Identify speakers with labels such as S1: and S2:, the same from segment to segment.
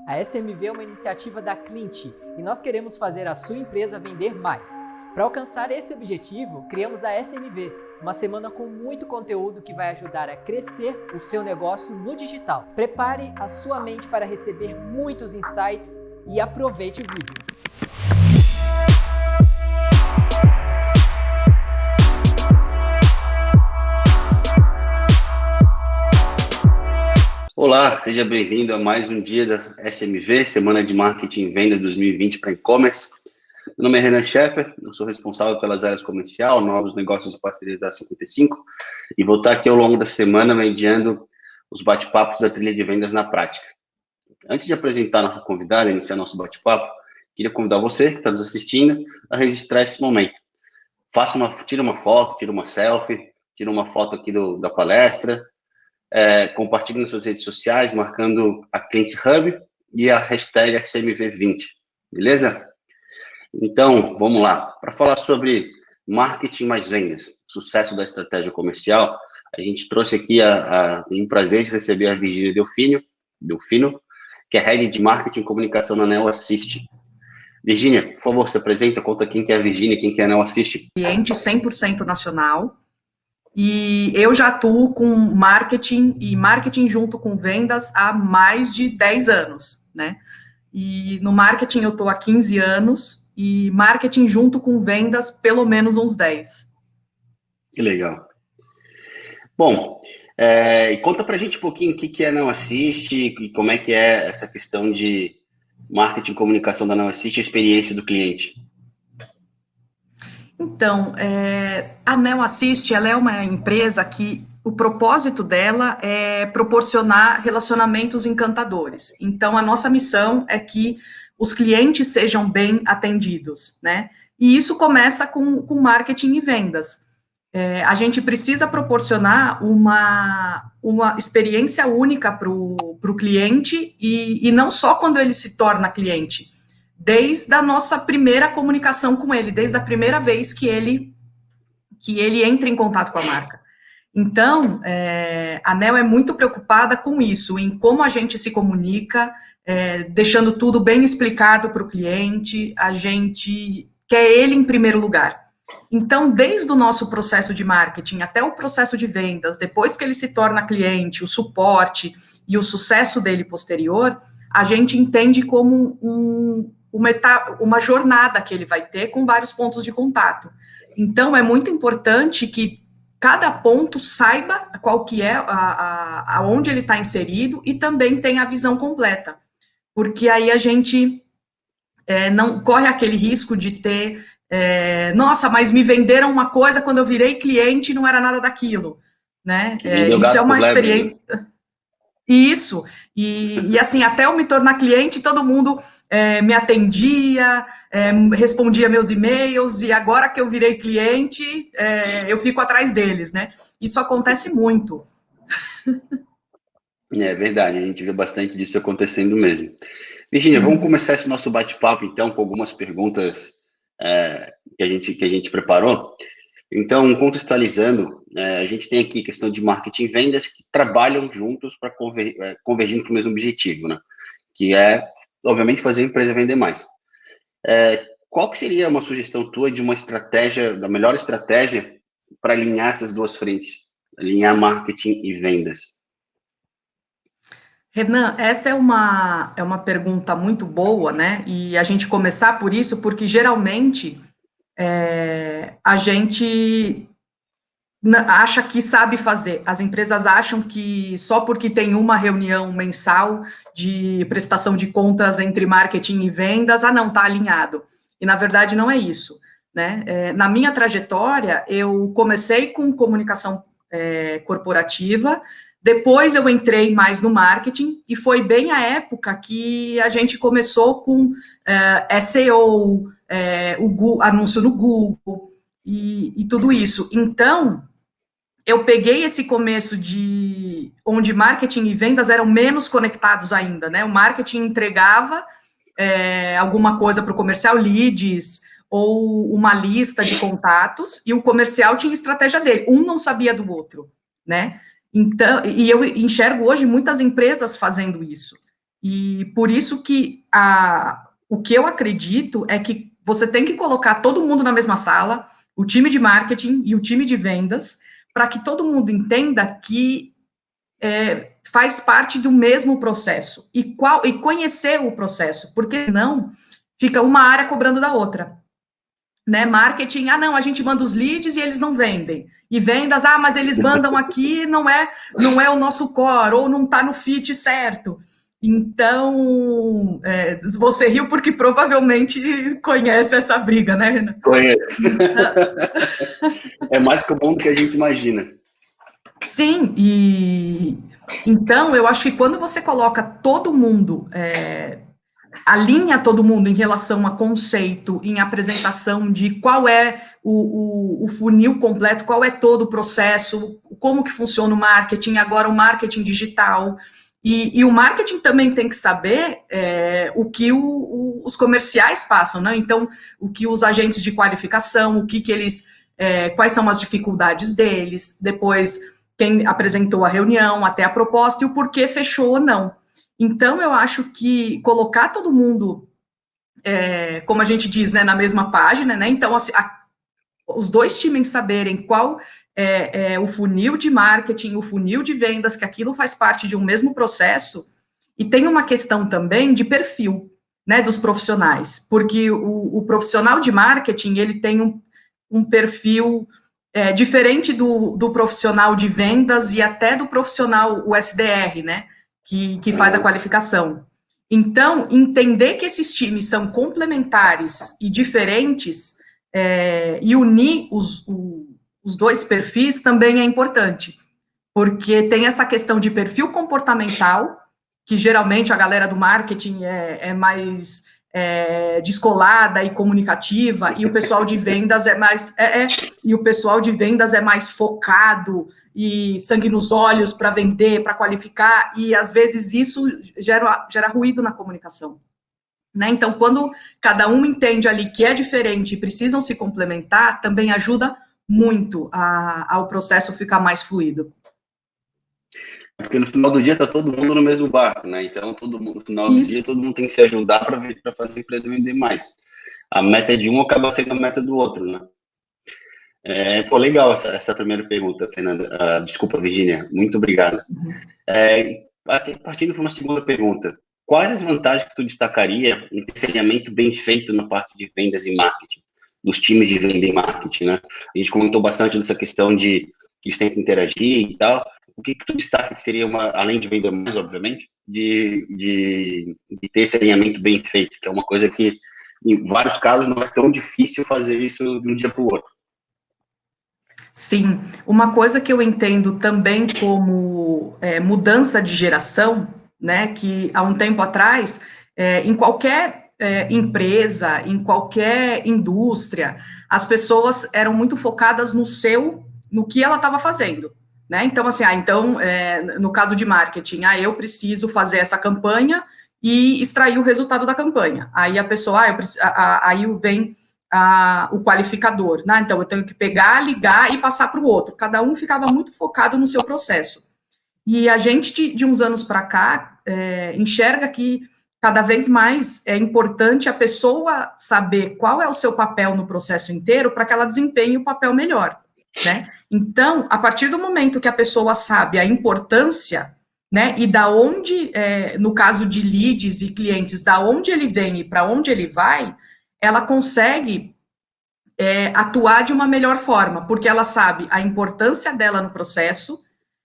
S1: A SMV é uma iniciativa da Clint e nós queremos fazer a sua empresa vender mais. Para alcançar esse objetivo, criamos a SMV, uma semana com muito conteúdo que vai ajudar a crescer o seu negócio no digital. Prepare a sua mente para receber muitos insights e aproveite o vídeo.
S2: Olá, seja bem-vindo a mais um dia da SMV, Semana de Marketing e Vendas 2020 para e-commerce. Meu nome é Renan Scheffer, eu sou responsável pelas áreas comercial, novos negócios e parcerias da 55 e vou estar aqui ao longo da semana mediando os bate-papos da trilha de vendas na prática. Antes de apresentar nossa convidada, iniciar nosso bate-papo, queria convidar você que está nos assistindo a registrar esse momento. Tira uma foto, tira uma selfie, tira uma foto aqui da palestra, compartilhe nas suas redes sociais, marcando a Clint Hub e a hashtag SMV20, beleza? Então, vamos lá. Para falar sobre marketing mais vendas, sucesso da estratégia comercial, a gente trouxe aqui um prazer de receber a Virgínia Delfino, que é Head de Marketing e Comunicação na Neo Assist. Virgínia, por favor, se apresenta, conta quem que é a Virgínia, quem que é a Neo Assist.
S3: Cliente 100% nacional, e eu já atuo com marketing junto com vendas há mais de 10 anos, né? E no marketing eu estou há 15 anos, e marketing junto com vendas pelo menos uns 10.
S2: Que legal. Bom, e conta pra gente um pouquinho o que é a Neo Assist e como é que é essa questão de marketing e comunicação da Neo Assist, a experiência do cliente.
S3: Então, a Neo Assist, ela é uma empresa que o propósito dela é proporcionar relacionamentos encantadores. Então, a nossa missão é que os clientes sejam bem atendidos, né? E isso começa com marketing e vendas. A gente precisa proporcionar uma experiência única para o cliente e não só quando ele se torna cliente, desde a nossa primeira comunicação com ele, desde a primeira vez que ele entra em contato com a marca. Então, a Neo é muito preocupada com isso, em como a gente se comunica, deixando tudo bem explicado para o cliente, a gente quer ele em primeiro lugar. Então, desde o nosso processo de marketing até o processo de vendas, depois que ele se torna cliente, o suporte e o sucesso dele posterior, a gente entende como uma jornada que ele vai ter com vários pontos de contato. Então, é muito importante que cada ponto saiba qual que é, aonde ele está inserido e também tenha a visão completa, porque aí a gente não corre aquele risco de ter, nossa, mas me venderam uma coisa quando eu virei cliente e não era nada daquilo, né? Isso é uma experiência... Isso, e assim, até eu me tornar cliente, todo mundo me atendia, respondia meus e-mails, e agora que eu virei cliente, eu fico atrás deles, né? Isso acontece muito.
S2: É verdade, a gente vê bastante disso acontecendo mesmo. Virgínia, vamos começar esse nosso bate-papo, então, com algumas perguntas que a gente preparou. Então, contextualizando, a gente tem aqui questão de marketing e vendas que trabalham juntos para convergindo para o mesmo objetivo, né? Que é, obviamente, fazer a empresa vender mais. Qual que seria uma sugestão tua de uma estratégia, da melhor estratégia para alinhar essas duas frentes? Alinhar marketing e vendas?
S3: Renan, essa é uma pergunta muito boa, né? E a gente começar por isso, porque geralmente a gente acha que sabe fazer. As empresas acham que só porque tem uma reunião mensal de prestação de contas entre marketing e vendas, não, está alinhado. E, na verdade, não é isso, né? Na minha trajetória, eu comecei com comunicação corporativa, depois eu entrei mais no marketing, e foi bem a época que a gente começou com SEO, anúncio no Google, e tudo isso. Então, eu peguei esse começo onde marketing e vendas eram menos conectados ainda, né? O marketing entregava alguma coisa para o comercial, leads, ou uma lista de contatos, e o comercial tinha estratégia dele. Um não sabia do outro, né? Então, e eu enxergo hoje muitas empresas fazendo isso. E por isso que o que eu acredito é que você tem que colocar todo mundo na mesma sala, o time de marketing e o time de vendas, para que todo mundo entenda que faz parte do mesmo processo e conhecer o processo, porque não fica uma área cobrando da outra. Né, marketing, não, a gente manda os leads e eles não vendem. E vendas, mas eles mandam aqui, não é o nosso core, ou não está no fit certo. Então, você riu porque provavelmente conhece essa briga, né, Renan?
S2: Conheço. É mais comum do que a gente imagina.
S3: Sim, e então eu acho que quando você coloca todo mundo, alinha todo mundo em relação a conceito, em apresentação de qual é o funil completo, qual é todo o processo, como que funciona o marketing, agora o marketing digital, e o marketing também tem que saber o que os comerciais passam, né? Então, o que os agentes de qualificação, o que eles, quais são as dificuldades deles, depois quem apresentou a reunião, até a proposta, e o porquê fechou ou não. Então, eu acho que colocar todo mundo, como a gente diz, né, na mesma página, né? Então, assim, os dois times saberem qual é o funil de marketing, o funil de vendas, que aquilo faz parte de um mesmo processo, e tem uma questão também de perfil, né, dos profissionais, porque o profissional de marketing, ele tem um perfil diferente do profissional de vendas e até do profissional, o SDR, né, que faz a qualificação. Então, entender que esses times são complementares e diferentes e unir os dois perfis também é importante, porque tem essa questão de perfil comportamental, que geralmente a galera do marketing é mais descolada e comunicativa, e o pessoal de vendas é mais focado e sangue nos olhos para vender, para qualificar, e às vezes isso gera ruído na comunicação. Né? Então, quando cada um entende ali que é diferente e precisam se complementar, também ajuda muito ao processo ficar mais fluido.
S2: Porque no final do dia está todo mundo no mesmo barco, né? Então, no final do dia, todo mundo tem que se ajudar para fazer a empresa vender mais. A meta de um acaba sendo a meta do outro, né? Legal essa primeira pergunta, Fernanda. Desculpa, Virgínia. Muito obrigado. Partindo para uma segunda pergunta. Quais as vantagens que tu destacaria em ter esse alinhamento bem feito na parte de vendas e marketing, dos times de venda e marketing, né? A gente comentou bastante dessa questão de que eles têm que interagir e tal. O que tu destaca que seria, além de vender mais, obviamente, de ter esse alinhamento bem feito, que é uma coisa que, em vários casos, não é tão difícil fazer isso de um dia para o outro.
S3: Sim, uma coisa que eu entendo também como mudança de geração, né, que há um tempo atrás, em qualquer empresa, em qualquer indústria, as pessoas eram muito focadas no que ela estava fazendo. Né? Então, assim, no caso de marketing, eu preciso fazer essa campanha e extrair o resultado da campanha. Aí a pessoa, aí vem o qualificador, né? Então eu tenho que pegar, ligar e passar para o outro. Cada um ficava muito focado no seu processo. E a gente, de uns anos para cá, enxerga que cada vez mais é importante a pessoa saber qual é o seu papel no processo inteiro para que ela desempenhe o papel melhor. Né? Então, a partir do momento que a pessoa sabe a importância, né, e da onde, no caso de leads e clientes, da onde ele vem e para onde ele vai, ela consegue atuar de uma melhor forma, porque ela sabe a importância dela no processo,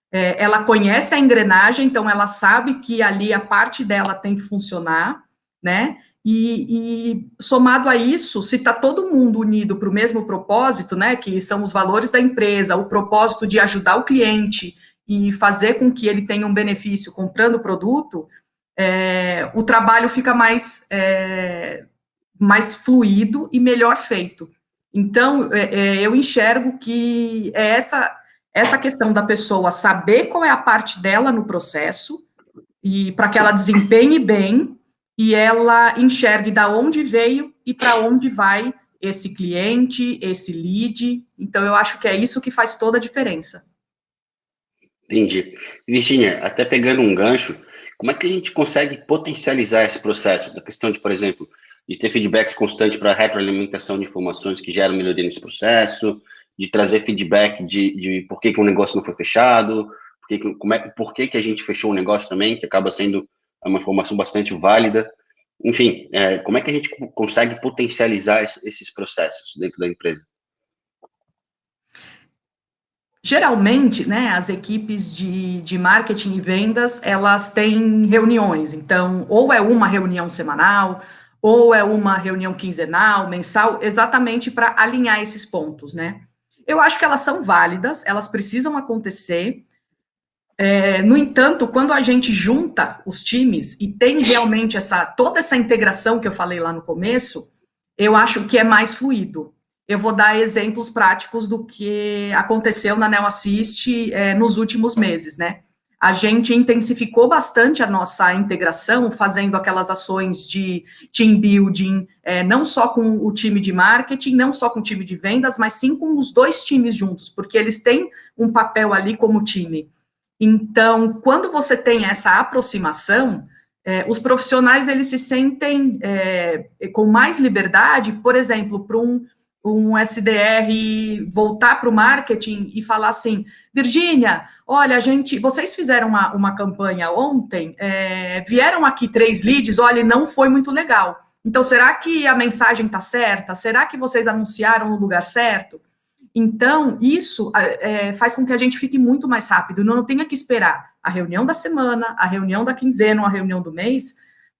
S3: ela conhece a engrenagem, então ela sabe que ali a parte dela tem que funcionar, né? E somado a isso, se está todo mundo unido para o mesmo propósito, né, que são os valores da empresa, o propósito de ajudar o cliente e fazer com que ele tenha um benefício comprando o produto, o trabalho fica mais fluido e melhor feito. Então, eu enxergo que essa questão da pessoa saber qual é a parte dela no processo e para que ela desempenhe bem e ela enxergue da onde veio e para onde vai esse cliente, esse lead. Então, eu acho que é isso que faz toda a diferença.
S2: Entendi. Virgínia, até pegando um gancho, como é que a gente consegue potencializar esse processo? Da questão de, por exemplo, de ter feedbacks constantes para retroalimentação de informações que geram melhoria nesse processo, de trazer feedback de por que um negócio não foi fechado, por que a gente fechou um negócio também, que acaba sendo uma informação bastante válida. Enfim, como é que a gente consegue potencializar esses processos dentro da empresa?
S3: Geralmente, né, as equipes de marketing e vendas, elas têm reuniões, então, ou é uma reunião semanal, ou é uma reunião quinzenal, mensal, exatamente para alinhar esses pontos, né? Eu acho que elas são válidas, elas precisam acontecer. No entanto, quando a gente junta os times e tem realmente toda essa integração que eu falei lá no começo, eu acho que é mais fluido. Eu vou dar exemplos práticos do que aconteceu na Neo Assist nos últimos meses, né? A gente intensificou bastante a nossa integração, fazendo aquelas ações de team building, não só com o time de marketing, não só com o time de vendas, mas sim com os dois times juntos, porque eles têm um papel ali como time. Então, quando você tem essa aproximação, os profissionais, eles se sentem com mais liberdade, por exemplo, para um SDR voltar para o marketing e falar assim, Virgínia, olha, vocês fizeram uma campanha ontem, vieram aqui 3 leads, olha, não foi muito legal. Então, será que a mensagem está certa? Será que vocês anunciaram no lugar certo? Então, isso faz com que a gente fique muito mais rápido, não tenha que esperar a reunião da semana, a reunião da quinzena, ou a reunião do mês,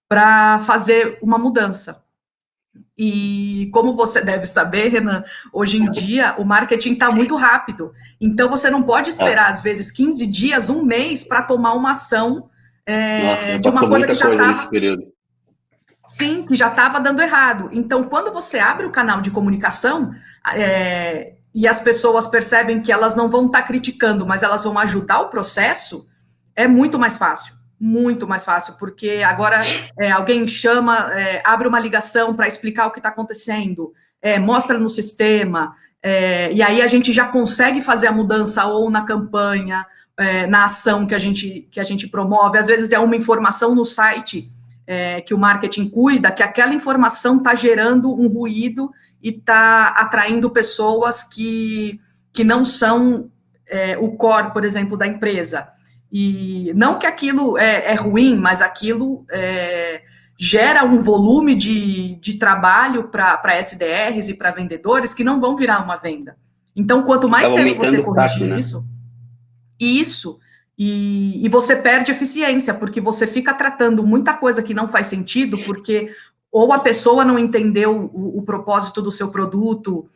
S3: para fazer uma mudança. E como você deve saber, Renan, hoje em dia o marketing está muito rápido. Então, você não pode esperar, às vezes, 15 dias, um mês, para tomar uma ação de uma coisa que já estava...
S2: nesse período.
S3: Sim, que já estava dando errado. Então, quando você abre o canal de comunicação... e as pessoas percebem que elas não vão estar criticando, mas elas vão ajudar o processo, é muito mais fácil, porque agora alguém chama, abre uma ligação para explicar o que está acontecendo, mostra no sistema, e aí a gente já consegue fazer a mudança ou na campanha, na ação que a gente promove, às vezes é uma informação no site que o marketing cuida, que aquela informação está gerando um ruído e está atraindo pessoas que não são o core, por exemplo, da empresa. E não que aquilo é ruim, mas aquilo gera um volume de trabalho para SDRs e para vendedores que não vão virar uma venda. Então, quanto mais cedo você corrigir isso, e você perde eficiência, porque você fica tratando muita coisa que não faz sentido, porque ou a pessoa não entendeu o propósito do seu produto,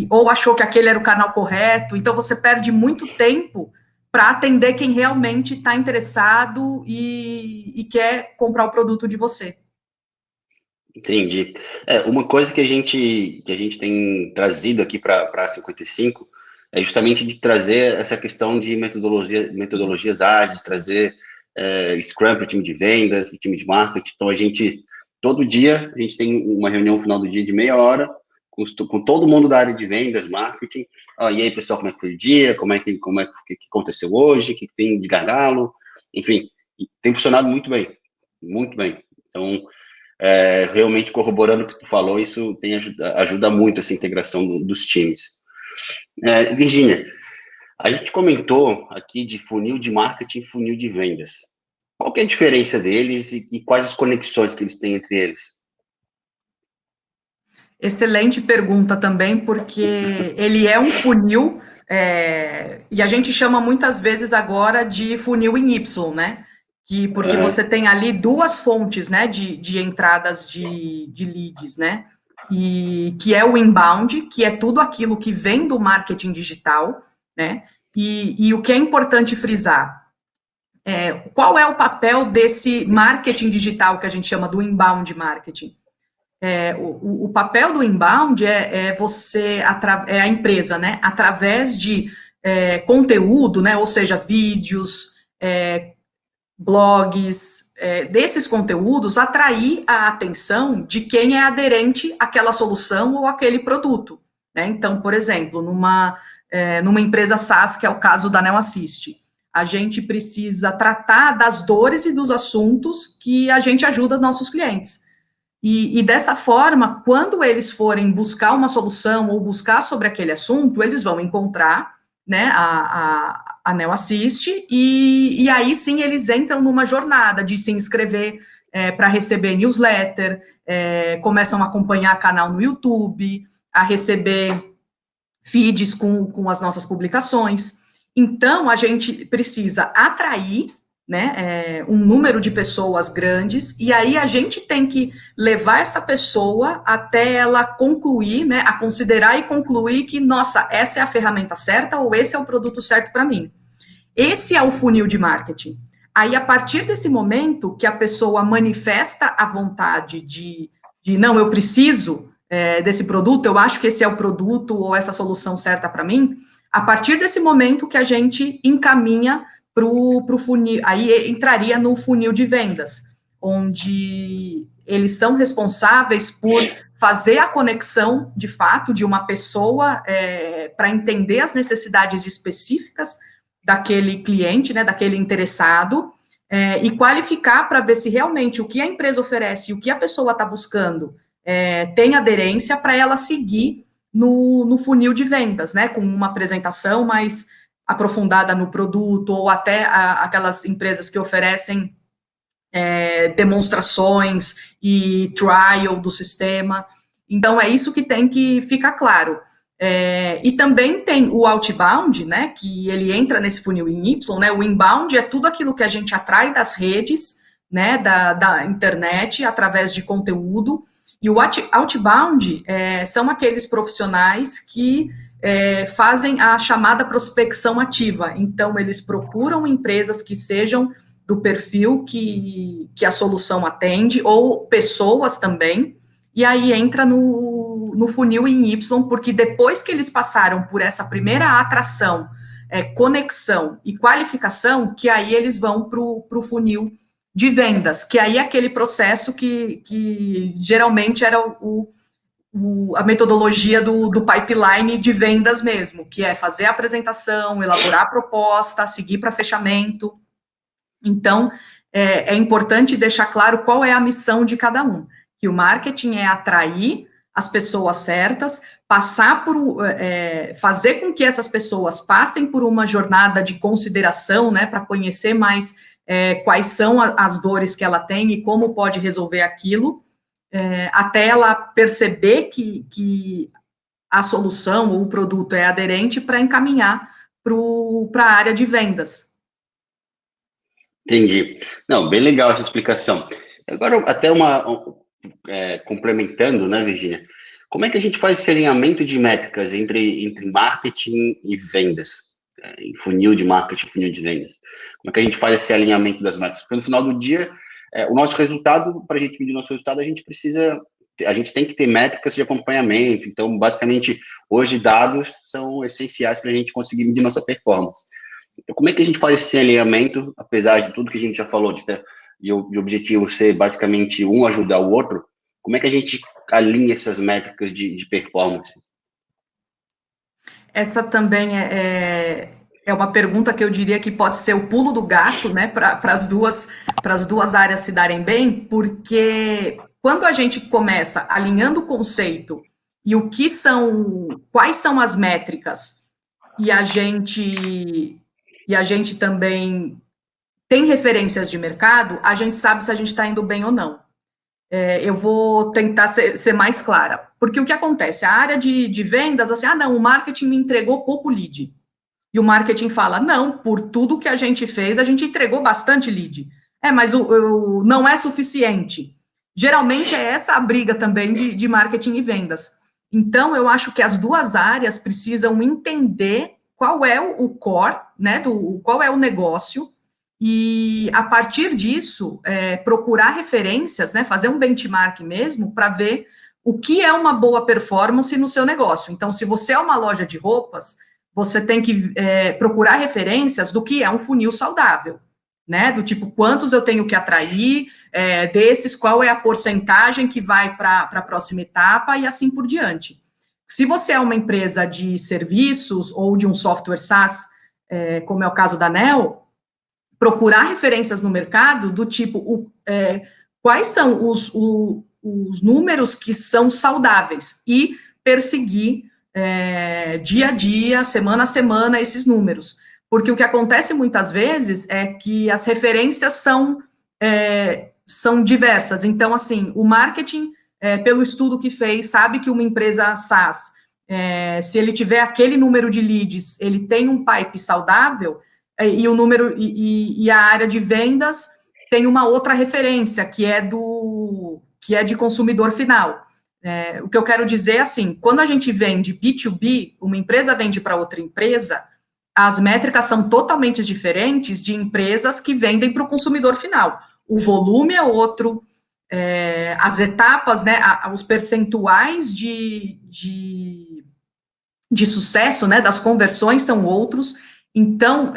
S3: ou achou que aquele era o canal correto, então você perde muito tempo para atender quem realmente está interessado e quer comprar o produto de você.
S2: Entendi. Uma coisa que a gente tem trazido aqui para a 55 é justamente de trazer essa questão de metodologias ágeis, trazer Scrum para o time de vendas, para o time de marketing. Então, todo dia, a gente tem uma reunião no final do dia de meia hora, com todo mundo da área de vendas, marketing. E aí, pessoal, como é que foi o dia? O que aconteceu hoje? O que tem de gargalo? Enfim, tem funcionado muito bem, muito bem. Então, realmente corroborando o que tu falou, isso ajuda muito essa integração dos times. Virgínia, a gente comentou aqui de funil de marketing e funil de vendas. Qual que é a diferença deles e quais as conexões que eles têm entre eles?
S3: Excelente pergunta também, porque ele é um funil, e a gente chama muitas vezes agora de funil em Y, né? Porque você tem ali 2 fontes, né, de entradas de leads, né? E que é o inbound, que é tudo aquilo que vem do marketing digital, né? E o que é importante frisar? Qual é o papel desse marketing digital que a gente chama do inbound marketing? O papel do inbound é a empresa, né, através de conteúdo, né, ou seja, vídeos, blogs, desses conteúdos, atrair a atenção de quem é aderente àquela solução ou àquele produto, né? Então, por exemplo, numa empresa SaaS, que é o caso da Neo Assist, a gente precisa tratar das dores e dos assuntos que a gente ajuda nossos clientes. E dessa forma, quando eles forem buscar uma solução ou buscar sobre aquele assunto, eles vão encontrar, né, a Neo Assist, e aí sim eles entram numa jornada de se inscrever para receber newsletter, começam a acompanhar canal no YouTube, a receber feeds com as nossas publicações. Então, a gente precisa atrair, né, um número de pessoas grandes, e aí a gente tem que levar essa pessoa até ela concluir, né, a considerar e concluir que, nossa, essa é a ferramenta certa ou esse é o produto certo para mim. Esse é o funil de marketing. Aí, a partir desse momento que a pessoa manifesta a vontade de não, eu preciso desse produto, eu acho que esse é o produto ou essa solução certa para mim, a partir desse momento que a gente encaminha para o funil, aí entraria no funil de vendas, onde eles são responsáveis por fazer a conexão, de fato, de uma pessoa para entender as necessidades específicas daquele cliente, né, daquele interessado, e qualificar para ver se realmente o que a empresa oferece e o que a pessoa está buscando tem aderência para ela seguir no funil de vendas, né, com uma apresentação mais aprofundada no produto, ou até aquelas empresas que oferecem demonstrações e trial do sistema. Então, é isso que tem que ficar claro. E também tem o outbound, né, que ele entra nesse funil em Y, né, o inbound é tudo aquilo que a gente atrai das redes, né, da internet, através de conteúdo, e o outbound são aqueles profissionais que fazem a chamada prospecção ativa. Então, eles procuram empresas que sejam do perfil que a solução atende, ou pessoas também, e aí entra no funil em Y, porque depois que eles passaram por essa primeira atração, conexão e qualificação, que aí eles vão para o funil de vendas, que aí é aquele processo que geralmente era a metodologia do pipeline de vendas mesmo, que é fazer a apresentação, elaborar a proposta, seguir para fechamento. Então, é importante deixar claro qual é a missão de cada um, que o marketing é atrair as pessoas certas, fazer com que essas pessoas passem por uma jornada de consideração, né, para conhecer mais quais são as dores que ela tem e como pode resolver aquilo, até ela perceber que a solução ou o produto é aderente para encaminhar para a área de vendas.
S2: Entendi. Não, bem legal essa explicação. Agora, até complementando, né, Virginia? Como é que a gente faz esse alinhamento de métricas entre marketing e vendas? Em funil de marketing, funil de vendas. Como é que a gente faz esse alinhamento das métricas? Porque no final do dia, o nosso resultado, para a gente medir nosso resultado, a gente tem que ter métricas de acompanhamento. Então, basicamente, hoje dados são essenciais para a gente conseguir medir nossa performance. Então, como é que a gente faz esse alinhamento, apesar de tudo que a gente já falou, de objetivo ser basicamente um ajudar o outro, como é que a gente alinha essas métricas de performance?
S3: Essa também é uma pergunta que eu diria que pode ser o pulo do gato, né, para as duas áreas se darem bem, porque quando a gente começa alinhando o conceito e quais são as métricas, e a gente também tem referências de mercado, a gente sabe se a gente está indo bem ou não. Eu vou tentar ser mais clara, porque o que acontece? A área de vendas, assim, não, o marketing me entregou pouco lead. E o marketing fala, não, por tudo que a gente fez, a gente entregou bastante lead. Mas não é suficiente. Geralmente é essa a briga também de marketing e vendas. Então, eu acho que as duas áreas precisam entender qual é o core, né, qual é o negócio, e, a partir disso, procurar referências, né, fazer um benchmark mesmo, para ver o que é uma boa performance no seu negócio. Então, se você é uma loja de roupas, você tem que procurar referências do que é um funil saudável, né, do tipo, quantos eu tenho que atrair, desses, qual é a porcentagem que vai para a próxima etapa, e assim por diante. Se você é uma empresa de serviços ou de um software SaaS, como é o caso da Neo, procurar referências no mercado do tipo, quais são os números que são saudáveis e perseguir dia a dia, semana a semana, esses números. Porque o que acontece muitas vezes é que as referências são diversas. Então, assim, o marketing, pelo estudo que fez, sabe que uma empresa SaaS, se ele tiver aquele número de leads, ele tem um pipe saudável, e o número e a área de vendas tem uma outra referência, que é de consumidor final. O que eu quero dizer é assim, quando a gente vende B2B, uma empresa vende para outra empresa, as métricas são totalmente diferentes de empresas que vendem para o consumidor final. O volume é outro, as etapas, né, os percentuais de sucesso, né, das conversões são outros. Então,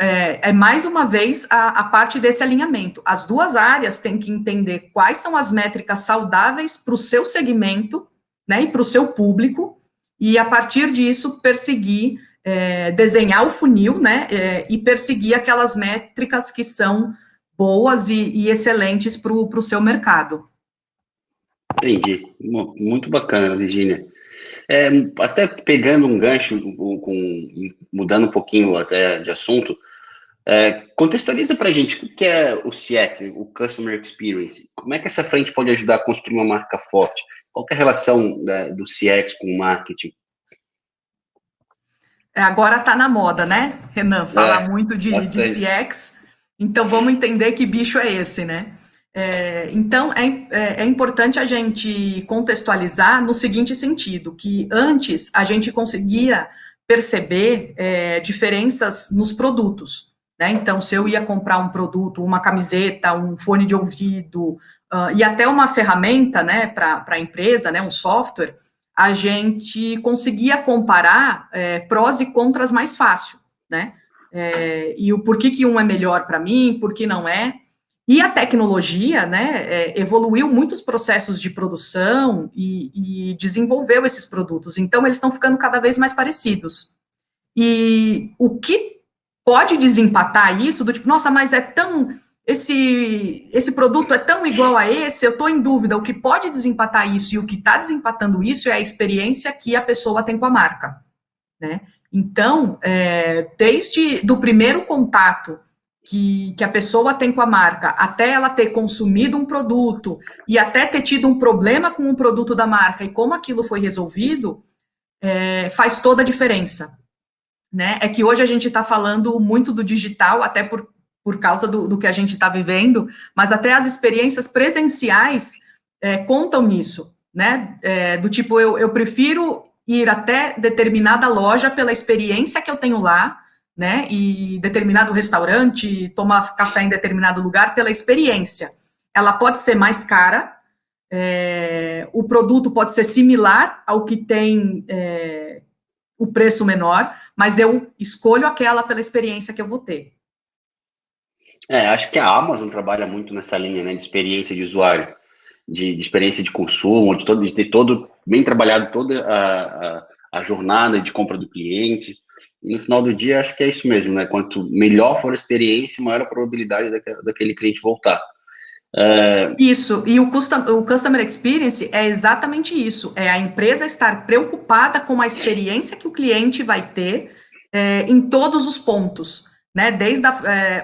S3: mais uma vez a parte desse alinhamento. As duas áreas têm que entender quais são as métricas saudáveis para o seu segmento, né, e para o seu público, e a partir disso perseguir, desenhar o funil, né, e perseguir aquelas métricas que são boas e excelentes para o seu mercado.
S2: Entendi. Muito bacana, Virginia. Até pegando um gancho, mudando um pouquinho até de assunto, contextualiza para a gente o que é o CX, o Customer Experience. Como é que essa frente pode ajudar a construir uma marca forte? Qual que é a relação do CX com o marketing?
S3: Agora está na moda, né, Renan? Falar muito de
S2: bastante.
S3: CX. Então, vamos entender que bicho é esse, né? Então, é importante a gente contextualizar no seguinte sentido, que antes a gente conseguia perceber diferenças nos produtos, né? Então, se eu ia comprar um produto, uma camiseta, um fone de ouvido, e até uma ferramenta, né, para a empresa, né, um software, a gente conseguia comparar prós e contras mais fácil, né? E o porquê que um é melhor para mim, por que não é. E a tecnologia, né, evoluiu muitos processos de produção e desenvolveu esses produtos. Então, eles estão ficando cada vez mais parecidos. E o que pode desempatar isso, do tipo, nossa, mas esse produto é tão igual a esse, eu estou em dúvida. O que pode desempatar isso e o que está desempatando isso é a experiência que a pessoa tem com a marca, né? Então, desde do primeiro contato que a pessoa tem com a marca, até ela ter consumido um produto e até ter tido um problema com um produto da marca e como aquilo foi resolvido, faz toda a diferença, né? É que hoje a gente está falando muito do digital, até por causa do que a gente está vivendo, mas até as experiências presenciais contam nisso, né? Do tipo, eu prefiro ir até determinada loja pela experiência que eu tenho lá, né? E determinado restaurante, tomar café em determinado lugar pela experiência. Ela pode ser mais cara, o produto pode ser similar ao que tem o preço menor, mas eu escolho aquela pela experiência que eu vou ter.
S2: Acho que a Amazon trabalha muito nessa linha, né, de experiência de usuário, de experiência de consumo, de ter bem trabalhado toda a jornada de compra do cliente. E no final do dia, acho que é isso mesmo, né? Quanto melhor for a experiência, maior a probabilidade daquele cliente voltar.
S3: Isso, e o Customer Experience é exatamente isso, é a empresa estar preocupada com a experiência que o cliente vai ter em todos os pontos, né,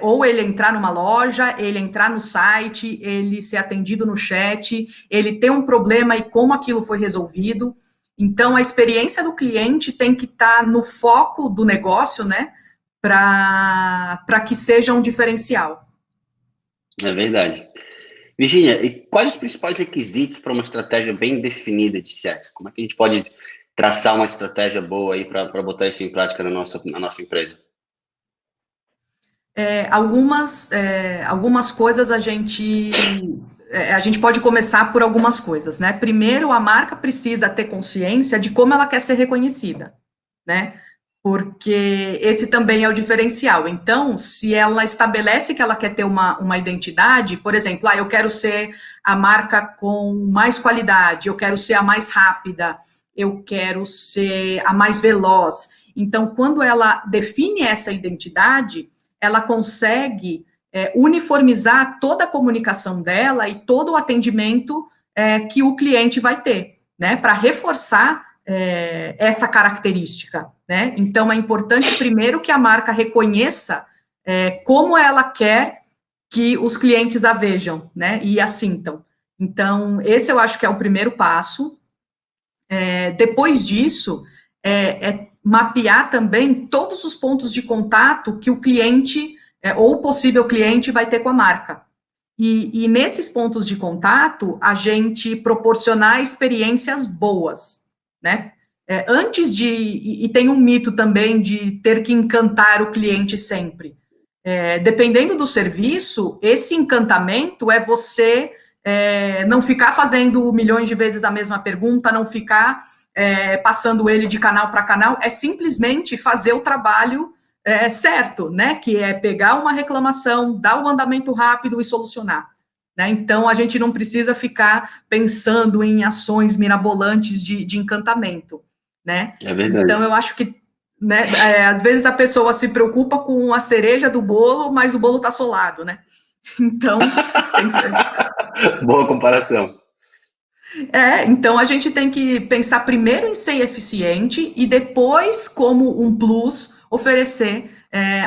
S3: ou ele entrar numa loja, ele entrar no site, ele ser atendido no chat, ele ter um problema e como aquilo foi resolvido. Então, a experiência do cliente tem que estar no foco do negócio, né, para que seja um diferencial.
S2: É verdade. Virginia, e quais os principais requisitos para uma estratégia bem definida de CX? Como é que a gente pode traçar uma estratégia boa aí para botar isso em prática na nossa empresa?
S3: Algumas coisas a gente pode começar por algumas coisas, né? Primeiro, a marca precisa ter consciência de como ela quer ser reconhecida, né? Porque esse também é o diferencial. Então, se ela estabelece que ela quer ter uma identidade, por exemplo, eu quero ser a marca com mais qualidade, eu quero ser a mais rápida, eu quero ser a mais veloz. Então, quando ela define essa identidade, ela consegue uniformizar toda a comunicação dela e todo o atendimento que o cliente vai ter, né, para reforçar essa característica, né? Então, é importante, primeiro, que a marca reconheça como ela quer que os clientes a vejam, né, e a sintam. Então, esse eu acho que é o primeiro passo. Depois disso, mapear também todos os pontos de contato que o cliente, ou o possível cliente, vai ter com a marca. E nesses pontos de contato, a gente proporcionar experiências boas, né? Antes de... E tem um mito também de ter que encantar o cliente sempre. Dependendo do serviço, esse encantamento é você não ficar fazendo milhões de vezes a mesma pergunta, não ficar passando ele de canal para canal, é simplesmente fazer o trabalho certo, né? Que é pegar uma reclamação, dar o andamento rápido e solucionar. Né? Então, a gente não precisa ficar pensando em ações mirabolantes de encantamento. Né?
S2: É verdade.
S3: Então, eu acho que, né, às vezes a pessoa se preocupa com a cereja do bolo, mas o bolo está solado, né? Então,
S2: boa comparação.
S3: Então a gente tem que pensar primeiro em ser eficiente e depois, como um plus, oferecer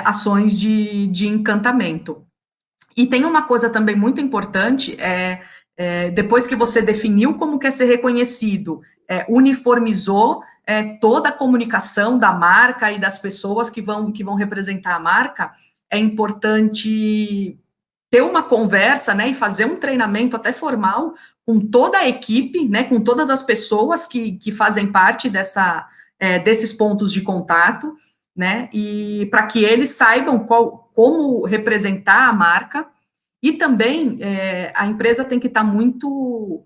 S3: ações de encantamento. E tem uma coisa também muito importante, depois que você definiu como quer ser reconhecido, uniformizou toda a comunicação da marca e das pessoas que vão representar a marca, é importante ter uma conversa, né, e fazer um treinamento até formal com toda a equipe, né, com todas as pessoas que fazem parte desses pontos de contato, né, e para que eles saibam como representar a marca, e também a empresa tem que estar muito...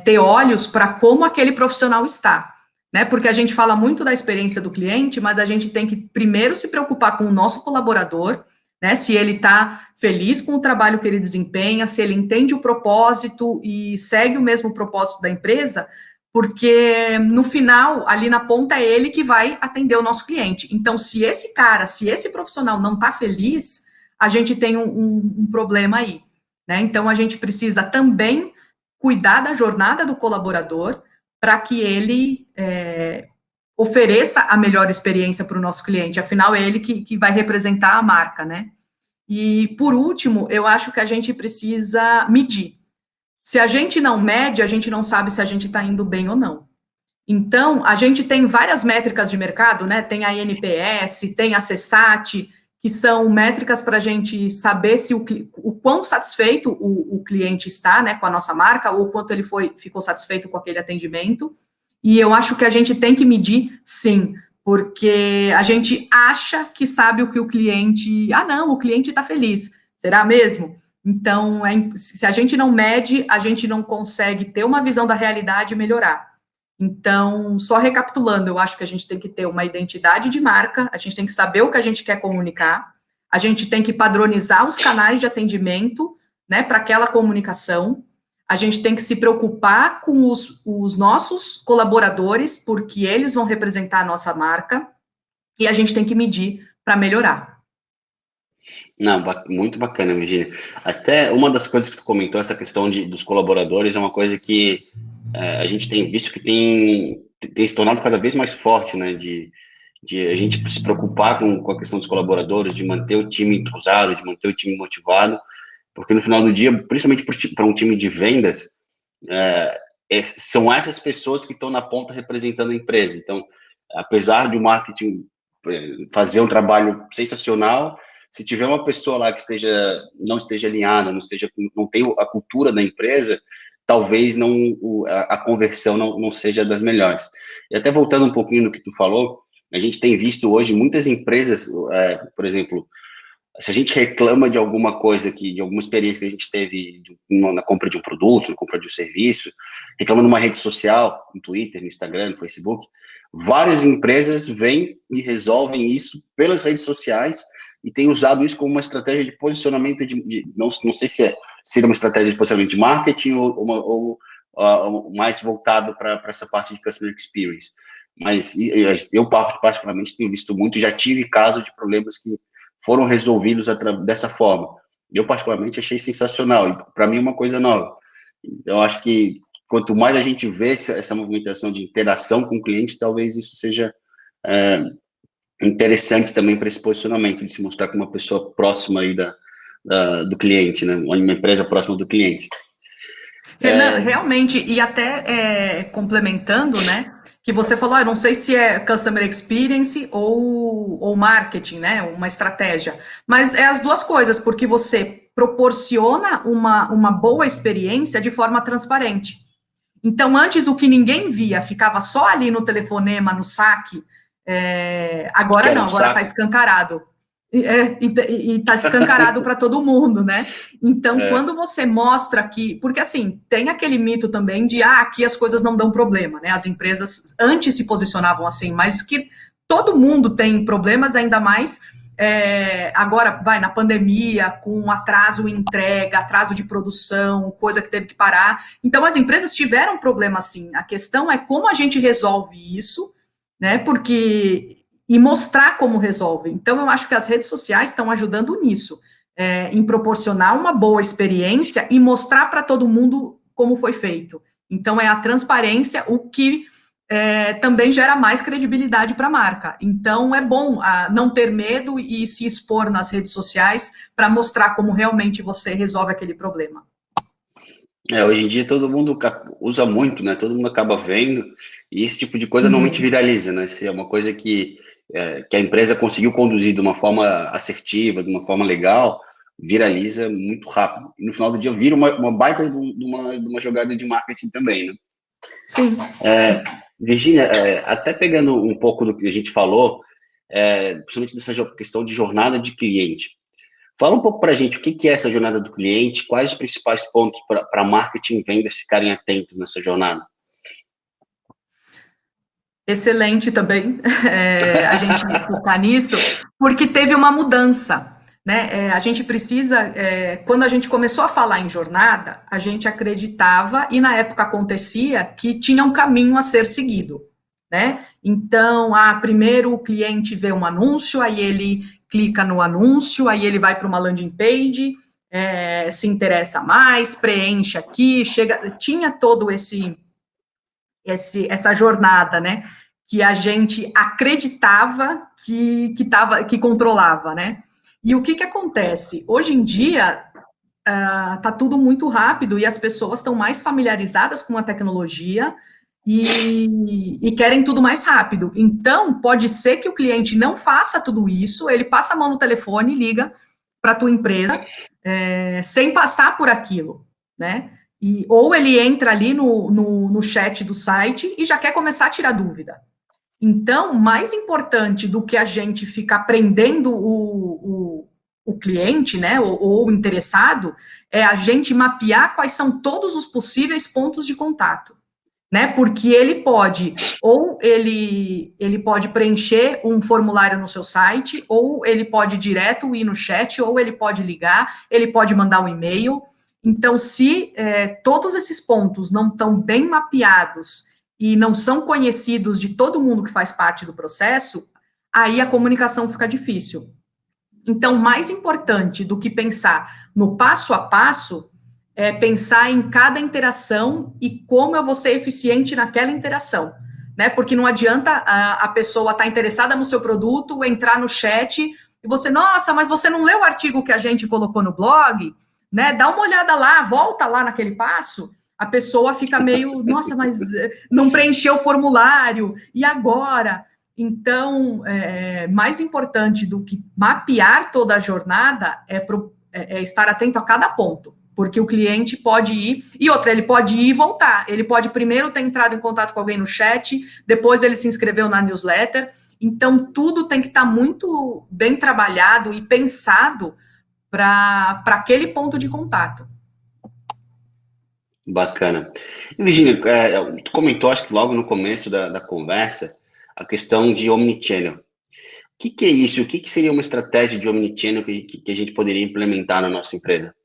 S3: ter olhos para como aquele profissional está, né, porque a gente fala muito da experiência do cliente, mas a gente tem que primeiro se preocupar com o nosso colaborador, né, se ele está feliz com o trabalho que ele desempenha, se ele entende o propósito e segue o mesmo propósito da empresa, porque no final, ali na ponta, é ele que vai atender o nosso cliente. Então, se esse profissional não está feliz, a gente tem um problema aí, né? Então, a gente precisa também cuidar da jornada do colaborador para que ele ofereça a melhor experiência para o nosso cliente, afinal é ele que vai representar a marca, né? E, por último, eu acho que a gente precisa medir. Se a gente não mede, a gente não sabe se a gente está indo bem ou não. Então, a gente tem várias métricas de mercado, né? Tem a NPS, tem a CSAT, que são métricas para a gente saber se o quão satisfeito o cliente está, né, com a nossa marca, ou quanto ele ficou satisfeito com aquele atendimento. E eu acho que a gente tem que medir, sim, porque a gente acha que sabe o que o cliente... não, o cliente está feliz. Será mesmo? Então, se a gente não mede, a gente não consegue ter uma visão da realidade e melhorar. Então, só recapitulando, eu acho que a gente tem que ter uma identidade de marca, a gente tem que saber o que a gente quer comunicar, a gente tem que padronizar os canais de atendimento, né, para aquela comunicação, a gente tem que se preocupar com os nossos colaboradores, porque eles vão representar a nossa marca, e a gente tem que medir para melhorar.
S2: Não, muito bacana, Virginia. Até uma das coisas que tu comentou, essa questão dos colaboradores, é uma coisa que a gente tem visto que tem se tornado cada vez mais forte, né, de a gente se preocupar com a questão dos colaboradores, de manter o time entrosado, de manter o time motivado, porque no final do dia, principalmente para um time de vendas, são essas pessoas que estão na ponta representando a empresa. Então, apesar de o marketing fazer um trabalho sensacional, se tiver uma pessoa lá que não esteja alinhada, não tenha a cultura da empresa, talvez a conversão não seja das melhores. E até voltando um pouquinho no que tu falou, a gente tem visto hoje muitas empresas, por exemplo, se a gente reclama de alguma coisa, de alguma experiência que a gente teve na compra de um produto, na compra de um serviço, reclama numa rede social, no Twitter, no Instagram, no Facebook, várias empresas vêm e resolvem isso pelas redes sociais e têm usado isso como uma estratégia de posicionamento, não sei se seria uma estratégia de posicionamento de marketing ou mais voltado para essa parte de customer experience. Mas eu particularmente tenho visto muito, já tive casos de problemas que foram resolvidos dessa forma. Eu, particularmente, achei sensacional, e para mim é uma coisa nova. Então, acho que quanto mais a gente vê essa movimentação de interação com o cliente, talvez isso seja interessante também para esse posicionamento, de se mostrar como uma pessoa próxima aí do cliente, né? Uma empresa próxima do cliente.
S3: Renan, realmente, e até complementando, né, que você falou, eu não sei se é customer experience ou marketing, né, uma estratégia, mas é as duas coisas, porque você proporciona uma boa experiência de forma transparente. Então, antes o que ninguém via ficava só ali no telefonema, no saque, agora não, agora está escancarado. E está escancarado para todo mundo, né? Então, quando você mostra que... Porque, assim, tem aquele mito também de, aqui as coisas não dão problema, né? As empresas antes se posicionavam assim, mas que todo mundo tem problemas, ainda mais agora, na pandemia, com atraso em entrega, atraso de produção, coisa que teve que parar. Então, as empresas tiveram problema, sim. A questão é como a gente resolve isso, né? Porque... e mostrar como resolve. Então, eu acho que as redes sociais estão ajudando nisso, em proporcionar uma boa experiência e mostrar para todo mundo como foi feito. Então, é a transparência o que também gera mais credibilidade para a marca. Então, é bom não ter medo e se expor nas redes sociais para mostrar como realmente você resolve aquele problema.
S2: Hoje em dia todo mundo usa muito, né? Todo mundo acaba vendo, e esse tipo de coisa normalmente viraliza, né? Se é uma coisa que a empresa conseguiu conduzir de uma forma assertiva, de uma forma legal, viraliza muito rápido. E no final do dia vira uma baita de uma jogada de marketing também, né?
S3: Sim.
S2: Virgínia, até pegando um pouco do que a gente falou, principalmente dessa questão de jornada de cliente. Fala um pouco para a gente o que é essa jornada do cliente, quais os principais pontos para marketing e vendas ficarem atentos nessa jornada.
S3: Excelente também a gente focar nisso, porque teve uma mudança, né? A gente precisa, quando a gente começou a falar em jornada, a gente acreditava, e na época acontecia, que tinha um caminho a ser seguido, né? Então, primeiro o cliente vê um anúncio, aí ele clica no anúncio, aí ele vai para uma landing page, se interessa mais, preenche aqui, tinha todo essa jornada, né, que a gente acreditava que controlava, né? E o que acontece? Hoje em dia, tá tudo muito rápido e as pessoas estão mais familiarizadas com a tecnologia e querem tudo mais rápido. Então, pode ser que o cliente não faça tudo isso, ele passa a mão no telefone e liga para a tua empresa sem passar por aquilo, né? Ou ele entra ali no chat do site e já quer começar a tirar dúvida. Então, mais importante do que a gente ficar prendendo o cliente, né, ou o interessado, é a gente mapear quais são todos os possíveis pontos de contato, né, porque ele pode preencher um formulário no seu site, ou ele pode direto ir no chat, ou ele pode ligar, ele pode mandar um e-mail. Então, se todos esses pontos não estão bem mapeados e não são conhecidos de todo mundo que faz parte do processo, aí a comunicação fica difícil. Então, mais importante do que pensar no passo a passo, é pensar em cada interação e como eu vou ser eficiente naquela interação, né? Porque não adianta a pessoa estar interessada no seu produto, entrar no chat e você, nossa, mas você não leu o artigo que a gente colocou no blog, né? Dá uma olhada lá, volta lá naquele passo. A pessoa fica meio, nossa, mas não preencheu o formulário, e agora? Então, mais importante do que mapear toda a jornada é estar atento a cada ponto, porque o cliente pode ir, e outra, ele pode ir e voltar, ele pode primeiro ter entrado em contato com alguém no chat, depois ele se inscreveu na newsletter, então tudo tem que estar muito bem trabalhado e pensado para aquele ponto de contato.
S2: Bacana. E, Virgínia, tu comentou, acho que logo no começo da conversa, a questão de omnichannel. O que é isso? O que seria uma estratégia de omnichannel que a gente poderia implementar na nossa empresa?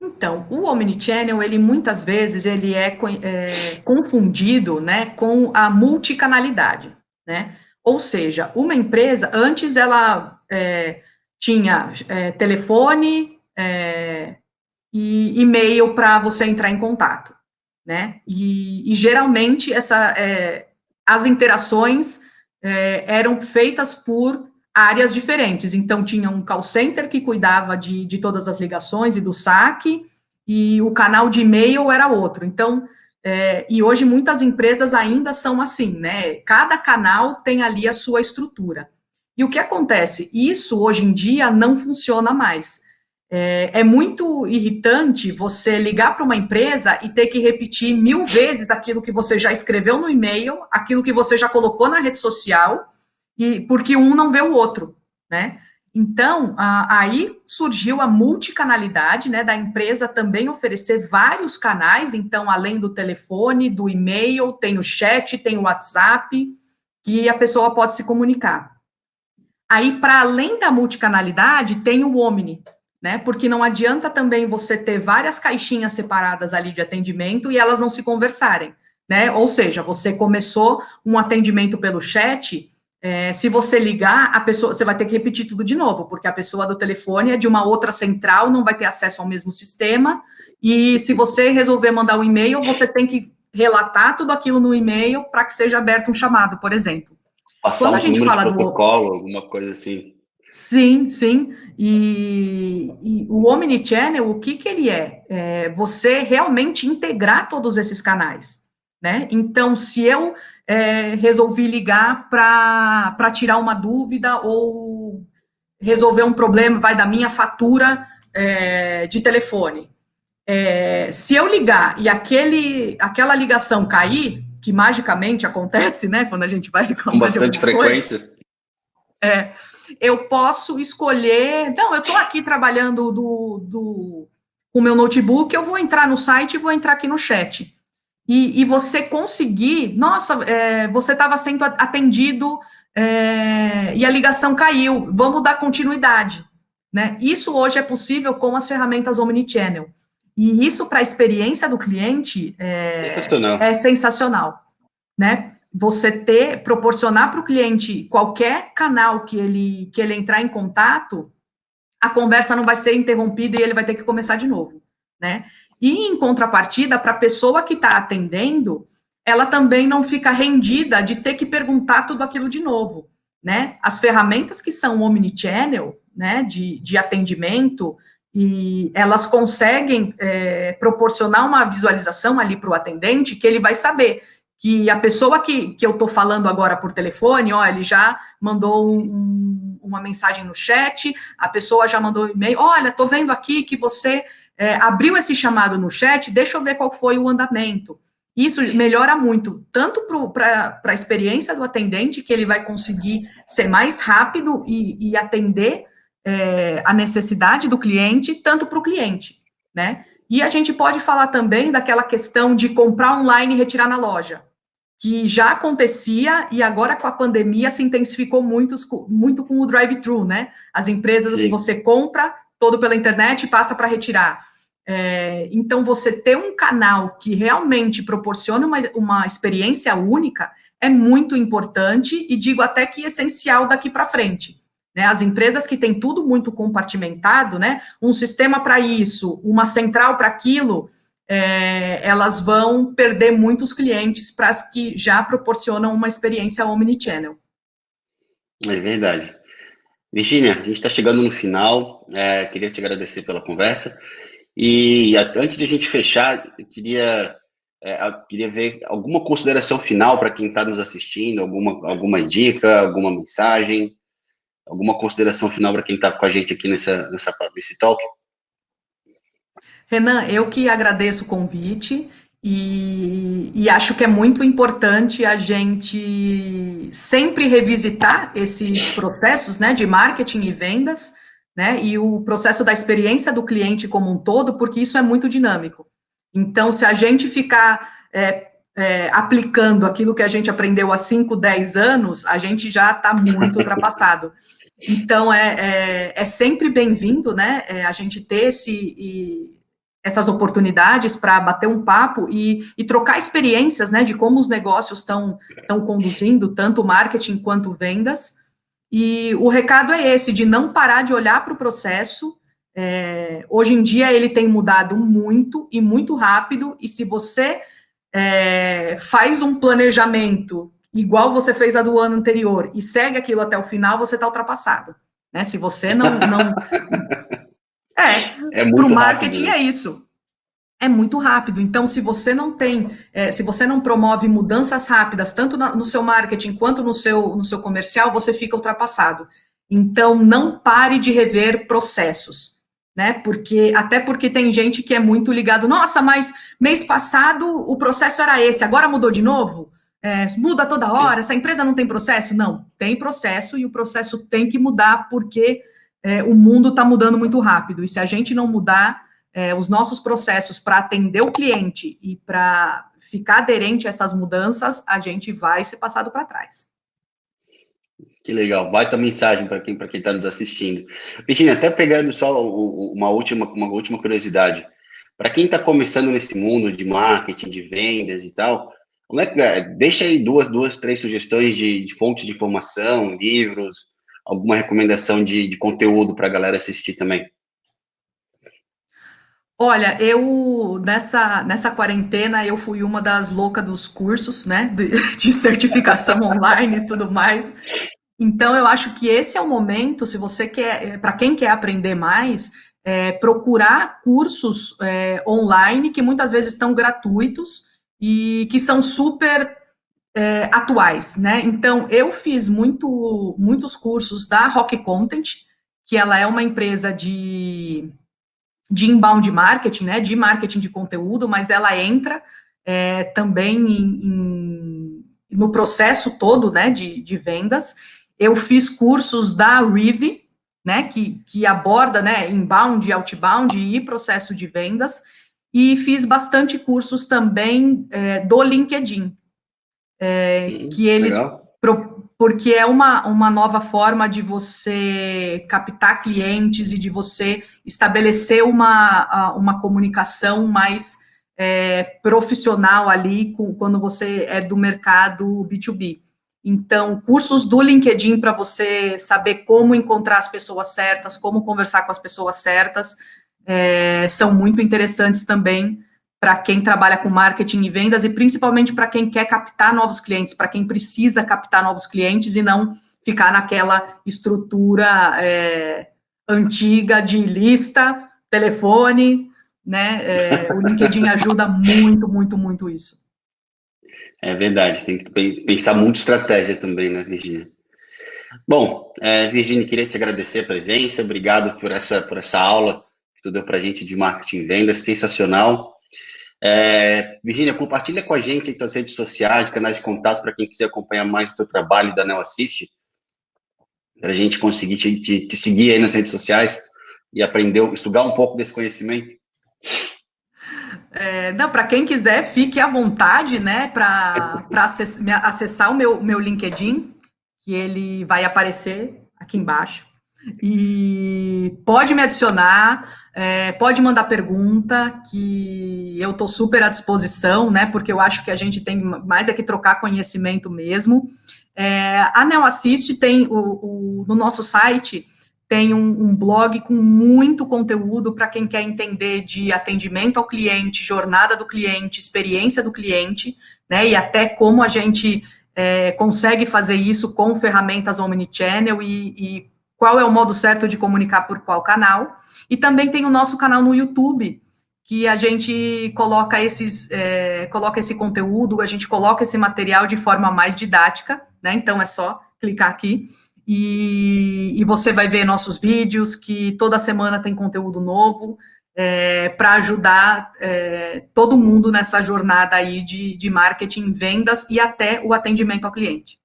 S3: Então, o omnichannel, ele muitas vezes é confundido, né, com a multicanalidade, né? Ou seja, uma empresa, antes ela tinha telefone e e-mail para você entrar em contato, né? E geralmente as interações eram feitas por áreas diferentes. Então, tinha um call center que cuidava de todas as ligações e do saque, e o canal de e-mail era outro. Então, e hoje muitas empresas ainda são assim, né? Cada canal tem ali a sua estrutura. E o que acontece? Isso, hoje em dia, não funciona mais. É muito irritante você ligar para uma empresa e ter que repetir 1000 vezes aquilo que você já escreveu no e-mail, aquilo que você já colocou na rede social, e porque um não vê o outro, né? Então, aí surgiu a multicanalidade, né, da empresa também oferecer vários canais. Então, além do telefone, do e-mail, tem o chat, tem o WhatsApp, que a pessoa pode se comunicar. Aí, para além da multicanalidade, tem o Omni, né? Porque não adianta também você ter várias caixinhas separadas ali de atendimento e elas não se conversarem, né? Ou seja, você começou um atendimento pelo chat, se você ligar, a pessoa, você vai ter que repetir tudo de novo, porque a pessoa do telefone é de uma outra central, não vai ter acesso ao mesmo sistema, e se você resolver mandar um e-mail, você tem que relatar tudo aquilo no e-mail para que seja aberto um chamado, por exemplo.
S2: Passar
S3: Quando a
S2: um
S3: gente
S2: número de
S3: fala
S2: protocolo, alguma coisa assim.
S3: Sim, sim. E o Omnichannel, o que ele é? É você realmente integrar todos esses canais, né? Então, se eu resolvi ligar para tirar uma dúvida ou resolver um problema, vai da minha fatura de telefone. Se eu ligar e aquela ligação cair, que magicamente acontece, né? Quando a gente vai
S2: Com
S3: reclamar de
S2: bastante
S3: alguma coisa.
S2: frequência.
S3: Eu posso escolher. Não, eu estou aqui trabalhando com o meu notebook, eu vou entrar no site e vou entrar aqui no chat. E você conseguir. Nossa, você estava sendo atendido e a ligação caiu. Vamos dar continuidade. Né? Isso hoje é possível com as ferramentas Omnichannel. E isso, para a experiência do cliente,
S2: Sensacional.
S3: é sensacional. Né? Você proporcionar para o cliente qualquer canal que ele entrar em contato, a conversa não vai ser interrompida e ele vai ter que começar de novo, né? E em contrapartida, para a pessoa que está atendendo, ela também não fica rendida de ter que perguntar tudo aquilo de novo, né? As ferramentas que são omnichannel, né, de atendimento, e elas conseguem proporcionar uma visualização ali para o atendente que ele vai saber que a pessoa que eu estou falando agora por telefone, ele já mandou uma mensagem no chat, a pessoa já mandou um e-mail, olha, estou vendo aqui que você abriu esse chamado no chat, deixa eu ver qual foi o andamento. Isso melhora muito, tanto para a experiência do atendente, que ele vai conseguir ser mais rápido e atender a necessidade do cliente, tanto para o cliente, né? E a gente pode falar também daquela questão de comprar online e retirar na loja, que já acontecia e agora com a pandemia se intensificou muito com o drive-thru, né? As empresas,
S2: Sim.
S3: você compra todo pela internet e passa para retirar. Então, você ter um canal que realmente proporciona uma experiência única é muito importante e digo até que essencial daqui para frente. Né, as empresas que têm tudo muito compartimentado, né, um sistema para isso, uma central para aquilo, elas vão perder muitos clientes para as que já proporcionam uma experiência omnichannel.
S2: É verdade. Virgínia, a gente está chegando no final, queria te agradecer pela conversa, e antes de a gente fechar, eu queria ver alguma consideração final para quem está nos assistindo, alguma dica, alguma mensagem, alguma consideração final para quem está com a gente aqui nesse talk?
S3: Renan, eu que agradeço o convite e acho que é muito importante a gente sempre revisitar esses processos, né, de marketing e vendas, né, e o processo da experiência do cliente como um todo, porque isso é muito dinâmico. Então, se a gente ficar aplicando aquilo que a gente aprendeu há 5, 10 anos, a gente já está muito ultrapassado. Então, é sempre bem-vindo, né, a gente ter essas oportunidades para bater um papo e trocar experiências, né, de como os negócios estão conduzindo, tanto marketing quanto vendas. E o recado é esse, de não parar de olhar para o processo. Hoje em dia ele tem mudado muito e muito rápido, e se você faz um planejamento igual você fez a do ano anterior e segue aquilo até o final, você está ultrapassado, né? Se você não
S2: É
S3: para o
S2: muito rápido,
S3: marketing
S2: né?
S3: é isso. É muito rápido. Então, se você não tem, se você não promove mudanças rápidas, tanto no seu marketing quanto no seu comercial, você fica ultrapassado. Então, não pare de rever processos, né? Até porque tem gente que é muito ligado, nossa, mas mês passado o processo era esse, agora mudou de novo? Muda toda hora, essa empresa não tem processo? Não, tem processo, e o processo tem que mudar porque o mundo está mudando muito rápido. E se a gente não mudar os nossos processos para atender o cliente e para ficar aderente a essas mudanças, a gente vai ser passado para trás.
S2: Que legal, baita mensagem para quem está nos assistindo. Virginia, até pegando só uma última curiosidade. Para quem está começando nesse mundo de marketing, de vendas e tal, como é que deixa aí três sugestões de fontes de informação, livros, alguma recomendação de conteúdo para a galera assistir também?
S3: Olha, eu nessa quarentena eu fui uma das loucas dos cursos, né, de certificação online e tudo mais. Então eu acho que esse é o momento, se você quer, para quem quer aprender mais, procurar cursos online que muitas vezes estão gratuitos e que são super atuais, né? Então eu fiz muitos cursos da Rock Content, que ela é uma empresa de inbound marketing, né, de marketing de conteúdo, mas ela entra também no processo todo, né, de vendas. Eu fiz cursos da Rive, né, que aborda, né, inbound, outbound e processo de vendas, e fiz bastante cursos também do LinkedIn, que eles
S2: Legal.
S3: porque é uma nova forma de você captar clientes e de você estabelecer uma comunicação mais profissional ali quando você é do mercado B2B. Então, cursos do LinkedIn para você saber como encontrar as pessoas certas, como conversar com as pessoas certas, são muito interessantes também para quem trabalha com marketing e vendas, e principalmente para quem quer captar novos clientes, para quem precisa captar novos clientes e não ficar naquela estrutura antiga de lista, telefone, né? O LinkedIn ajuda muito, muito, muito isso.
S2: É verdade, tem que pensar muito estratégia também, né, Virginia? Bom, Virginia, queria te agradecer a presença, obrigado por essa aula que tu deu para a gente de marketing e vendas, sensacional. Virginia, compartilha com a gente as tuas redes sociais, canais de contato para quem quiser acompanhar mais o teu trabalho da Neo Assist, para a gente conseguir te seguir aí nas redes sociais e aprender, sugar um pouco desse conhecimento.
S3: Não, para quem quiser, fique à vontade, né, para acessar o meu LinkedIn, que ele vai aparecer aqui embaixo. E pode me adicionar, pode mandar pergunta, que eu estou super à disposição, né? Porque eu acho que a gente tem mais é que trocar conhecimento mesmo. A Neo Assist tem no nosso site tem um blog com muito conteúdo para quem quer entender de atendimento ao cliente, jornada do cliente, experiência do cliente, né? E até como a gente consegue fazer isso com ferramentas omnichannel e qual é o modo certo de comunicar por qual canal. E também tem o nosso canal no YouTube, que a gente coloca esse conteúdo, a gente coloca esse material de forma mais didática, né? Então é só clicar aqui e você vai ver nossos vídeos, que toda semana tem conteúdo novo, para ajudar todo mundo nessa jornada aí de marketing, vendas e até o atendimento ao cliente.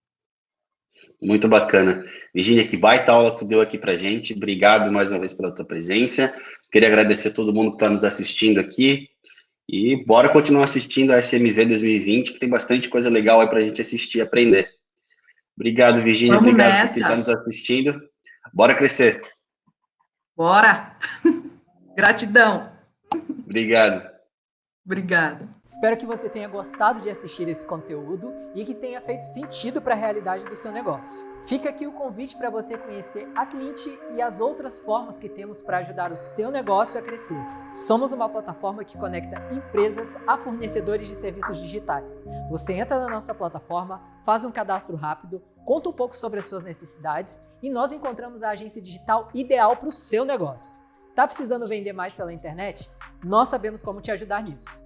S2: Muito bacana. Virginia, que baita aula tu deu aqui pra gente. Obrigado mais uma vez pela tua presença. Queria agradecer a todo mundo que está nos assistindo aqui. E bora continuar assistindo a SMV 2020, que tem bastante coisa legal aí pra gente assistir e aprender. Obrigado, Virginia.
S3: Vamos
S2: Obrigado por quem está
S3: nessa.
S2: nos assistindo. Bora crescer.
S3: Bora. Gratidão.
S2: Obrigado.
S3: Obrigada.
S1: Espero que você tenha gostado de assistir esse conteúdo e que tenha feito sentido para a realidade do seu negócio. Fica aqui o convite para você conhecer a Clint e as outras formas que temos para ajudar o seu negócio a crescer. Somos uma plataforma que conecta empresas a fornecedores de serviços digitais. Você entra na nossa plataforma, faz um cadastro rápido, conta um pouco sobre as suas necessidades e nós encontramos a agência digital ideal para o seu negócio. Tá precisando vender mais pela internet? Nós sabemos como te ajudar nisso.